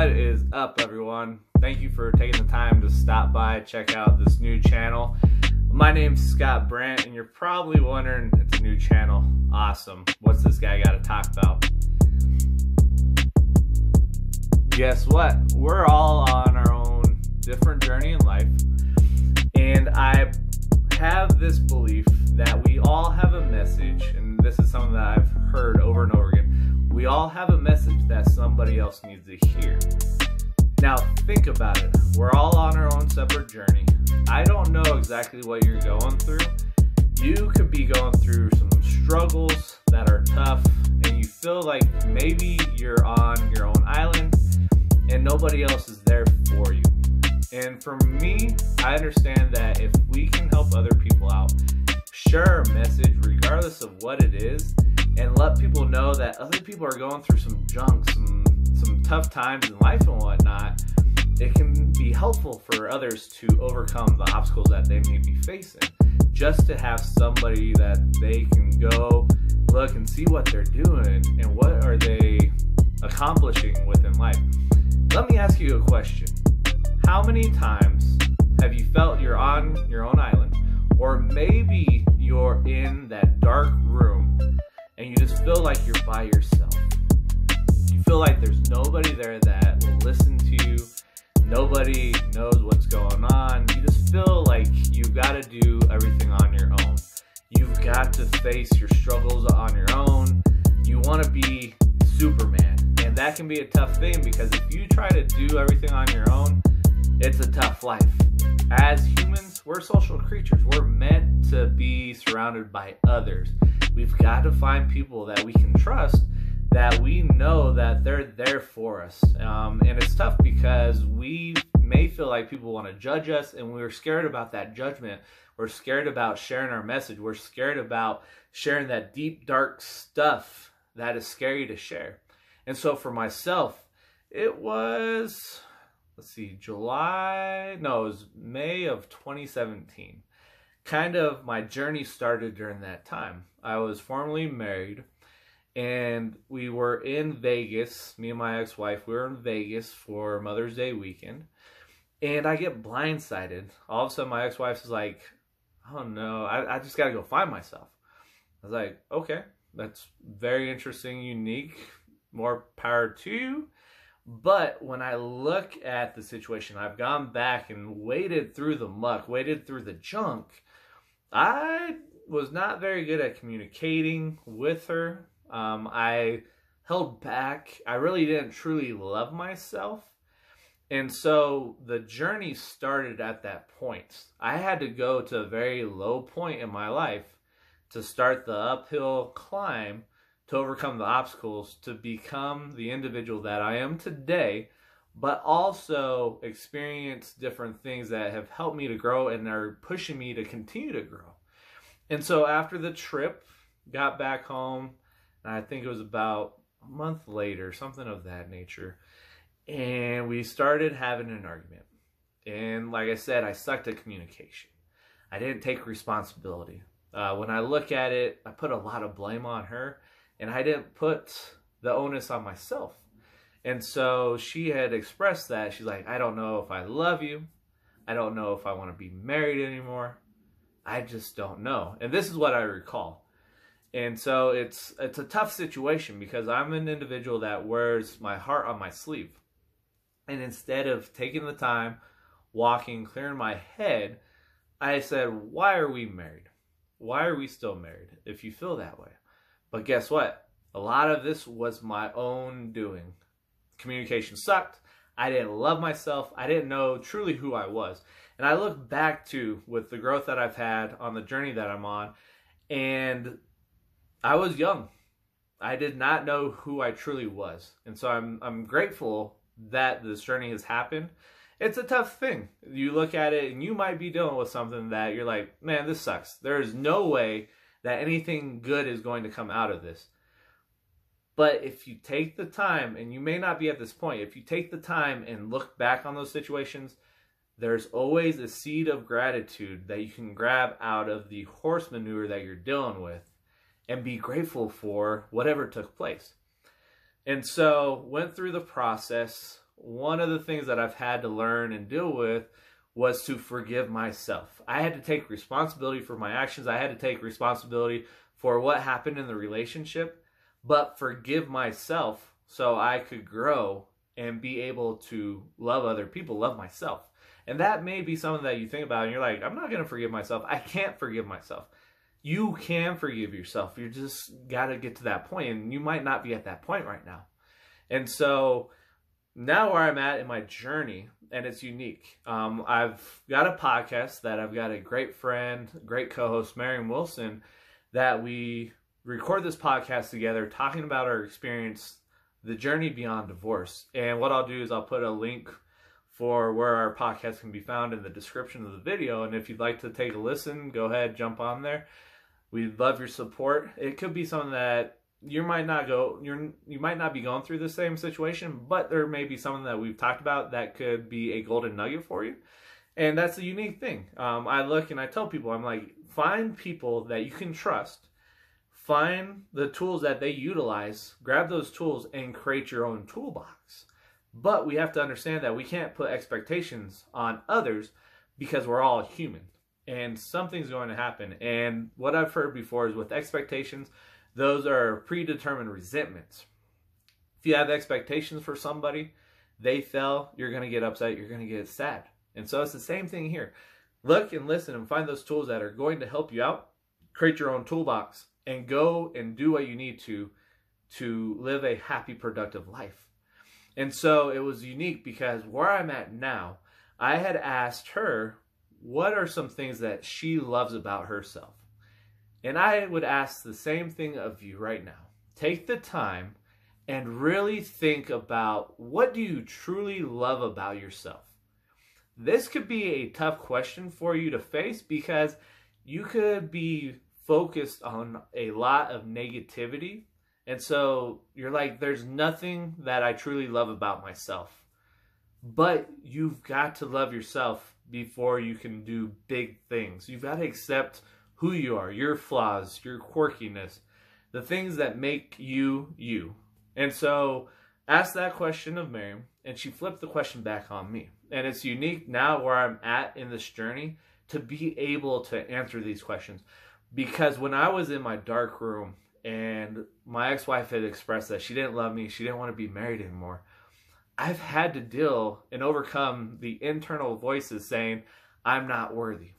What is up, everyone? Thank you for taking the time to stop by, check out this new channel. My name's Scott Brandt, and you're probably wondering, it's a new channel. Awesome. What's this guy got to talk about? Guess what? We're all on our own different journey in life, and I have this belief that we all have a message, and this is something that I've heard over and over again. We all have a message that somebody else needs to hear. Now think about it. We're all on our own separate journey. I don't know exactly what you're going through. You could be going through some struggles that are tough, and you feel like maybe you're on your own island and nobody else is there for you. And for me, I understand that if we can help other people out, share a message regardless of what it is, and let people know that other people are going through some junk, some tough times in life and whatnot, it can be helpful for others to overcome the obstacles that they may be facing. Just to have somebody that they can go look and see what they're doing and what are they accomplishing within life. Let me ask you a question. How many times have you felt you're on your own island, or maybe you're in that dark room and you just feel like you're by yourself? You feel like there's nobody there that will listen to you. Nobody knows what's going on. You just feel like you've got to do everything on your own. You've got to face your struggles on your own. You want to be Superman. And that can be a tough thing, because if you try to do everything on your own, it's a tough life. As humans, we're social creatures. We're meant to be surrounded by others. We've got to find people that we can trust, that we know that they're there for us. And it's tough because we may feel like people want to judge us, and we're scared about that judgment. We're scared about sharing our message. We're scared about sharing that deep, dark stuff that is scary to share. And so for myself, it was, it was May of 2017. Kind of my journey started during that time. I was formerly married, and we were in Vegas. Me and my ex-wife, we were in Vegas for Mother's Day weekend, and I get blindsided. All of a sudden, my ex-wife is like, "Oh no, I just got to go find myself." I was like, "Okay, that's very interesting, unique. More power to you." But when I look at the situation, I've gone back and waded through the muck, waded through the junk. I was not very good at communicating with her. I held back. I really didn't truly love myself. And so the journey started at that point. I had to go to a very low point in my life to start the uphill climb, to overcome the obstacles, to become the individual that I am today, but also experience different things that have helped me to grow and are pushing me to continue to grow. And so after the trip, got back home, and I think it was about a month later, something of that nature, and we started having an argument. And like I said, I sucked at communication. I didn't take responsibility. When I look at it, I put a lot of blame on her, and I didn't put the onus on myself. And so she had expressed that. She's like, "I don't know if I love you. I don't know if I want to be married anymore. I just don't know." And this is what I recall. And so it's a tough situation, because I'm an individual that wears my heart on my sleeve. And instead of taking the time, walking, clearing my head, I said, "Why are we married? Why are we still married if you feel that way?" But guess what? A lot of this was my own doing. Communication sucked. I didn't love myself. I didn't know truly who I was. And I look back to, with the growth that I've had on the journey that I'm on, and I was young. I did not know who I truly was. And so I'm grateful that this journey has happened. It's a tough thing. You look at it, and you might be dealing with something that you're like, "Man, this sucks. There is no way that anything good is going to come out of this." But if you take the time, and you may not be at this point, if you take the time and look back on those situations, there's always a seed of gratitude that you can grab out of the horse manure that you're dealing with, and be grateful for whatever took place. And so went through the process, one of the things that I've had to learn and deal with was to forgive myself. I had to take responsibility for my actions. I had to take responsibility for what happened in the relationship, but forgive myself so I could grow and be able to love other people, love myself. And that may be something that you think about and you're like, I'm not going to forgive myself. I can't forgive myself. You can forgive yourself. You just got to get to that point, and you might not be at that point right now. And so now where I'm at in my journey, and it's unique. I've got a podcast that I've got a great friend, great co-host, Miriam Wilson, that we record this podcast together talking about our experience, the journey beyond divorce. And what I'll do is I'll put a link for where our podcast can be found in the description of the video. And if you'd like to take a listen, go ahead, jump on there. We'd love your support. It could be something that you might not be going through the same situation, but there may be something that we've talked about that could be a golden nugget for you. And that's a unique thing. I look and I tell people, I'm like, find people that you can trust. Find the tools that they utilize, grab those tools and create your own toolbox. But we have to understand that we can't put expectations on others because we're all human and something's going to happen. And what I've heard before is with expectations, those are predetermined resentments. If you have expectations for somebody, they fail, you're going to get upset, you're going to get sad. And so it's the same thing here. Look and listen and find those tools that are going to help you out, create your own toolbox, and go and do what you need to live a happy, productive life. And so it was unique because where I'm at now, I had asked her, what are some things that she loves about herself? And I would ask the same thing of you right now. Take the time and really think about, what do you truly love about yourself? This could be a tough question for you to face because you could be focused on a lot of negativity. And so you're like, there's nothing that I truly love about myself. But you've got to love yourself before you can do big things. You've got to accept who you are, your flaws, your quirkiness, the things that make you, you. And so ask that question of Miriam, and she flipped the question back on me. And it's unique now where I'm at in this journey to be able to answer these questions. Because when I was in my dark room and my ex-wife had expressed that she didn't love me, she didn't want to be married anymore, I've had to deal and overcome the internal voices saying, I'm not worthy.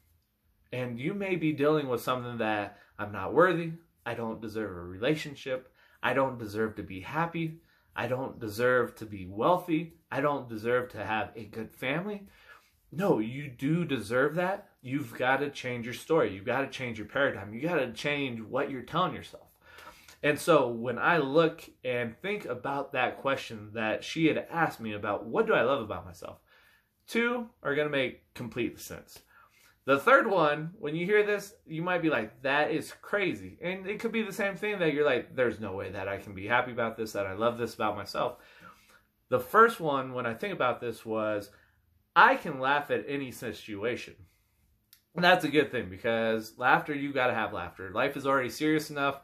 And you may be dealing with something that I'm not worthy, I don't deserve a relationship, I don't deserve to be happy, I don't deserve to be wealthy, I don't deserve to have a good family. No, you do deserve that. You've got to change your story. You've got to change your paradigm. You got to change what you're telling yourself. And so when I look and think about that question that she had asked me about, what do I love about myself? Two are going to make complete sense. The third one, when you hear this, you might be like, that is crazy. And it could be the same thing that you're like, there's no way that I can be happy about this, that I love this about myself. The first one, when I think about this, was I can laugh at any situation. And that's a good thing because laughter, you got to have laughter. Life is already serious enough.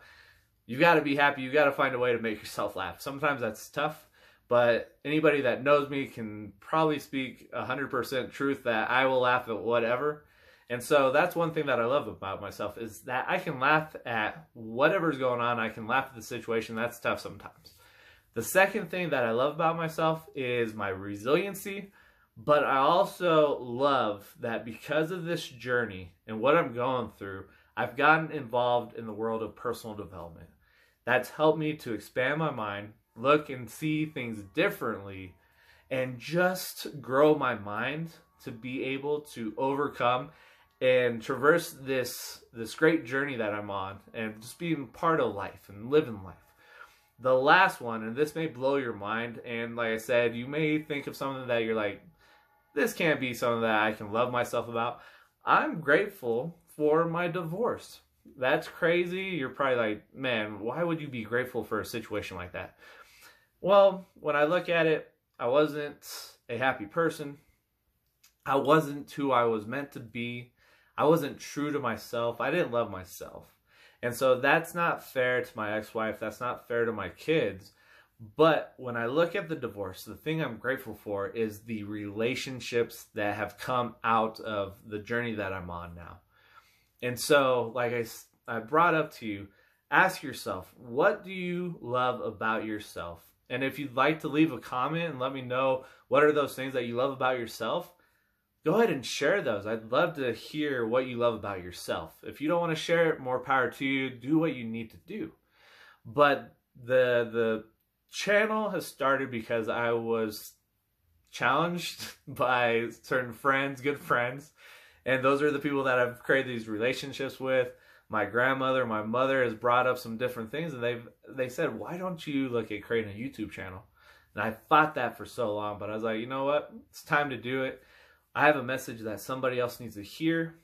You got to be happy. You got to find a way to make yourself laugh. Sometimes that's tough, but anybody that knows me can probably speak 100% truth that I will laugh at whatever. And so that's one thing that I love about myself is that I can laugh at whatever's going on. I can laugh at the situation. That's tough sometimes. The second thing that I love about myself is my resiliency. But I also love that because of this journey and what I'm going through, I've gotten involved in the world of personal development. That's helped me to expand my mind, look and see things differently, and just grow my mind to be able to overcome and traverse this great journey that I'm on and just being part of life and living life. The last one, and this may blow your mind, and like I said, you may think of something that you're like, this can't be something that I can love myself about. I'm grateful for my divorce. That's crazy. You're probably like, man, why would you be grateful for a situation like that? Well, when I look at it, I wasn't a happy person. I wasn't who I was meant to be. I wasn't true to myself. I didn't love myself. And so that's not fair to my ex-wife. That's not fair to my kids. But when I look at the divorce, the thing I'm grateful for is the relationships that have come out of the journey that I'm on now. And so, like I brought up to you, ask yourself, what do you love about yourself? And if you'd like to leave a comment and let me know what are those things that you love about yourself, go ahead and share those. I'd love to hear what you love about yourself. If you don't want to share it, more power to you. Do what you need to do. But the channel has started because I was challenged by certain friends, good friends, and those are the people that I've created these relationships with. My grandmother, my mother has brought up some different things, and they said, why don't you look at creating a YouTube channel? And I fought that for so long, but I was like, you know what? It's time to do it. I have a message that somebody else needs to hear.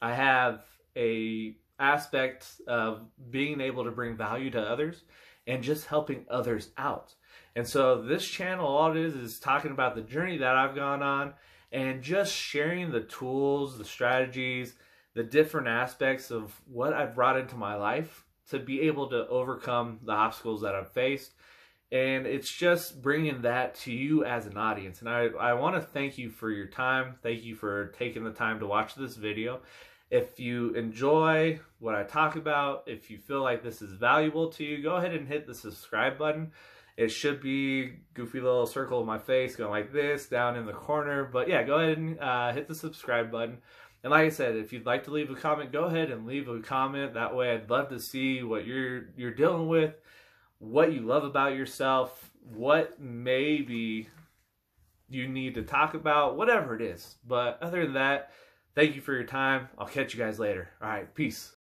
I have a aspect of being able to bring value to others and just helping others out. And so this channel, all it is talking about the journey that I've gone on and just sharing the tools, the strategies, the different aspects of what I've brought into my life to be able to overcome the obstacles that I've faced. And it's just bringing that to you as an audience. And I want to thank you for your time. Thank you for taking the time to watch this video. If you enjoy what I talk about, if you feel like this is valuable to you, go ahead and hit the subscribe button. It should be goofy little circle of my face going like this down in the corner. But yeah, go ahead and hit the subscribe button. And like I said, if you'd like to leave a comment, go ahead and leave a comment. That way I'd love to see what you're dealing with, what you love about yourself, what maybe you need to talk about, whatever it is. But other than that, thank you for your time. I'll catch you guys later. All right, peace.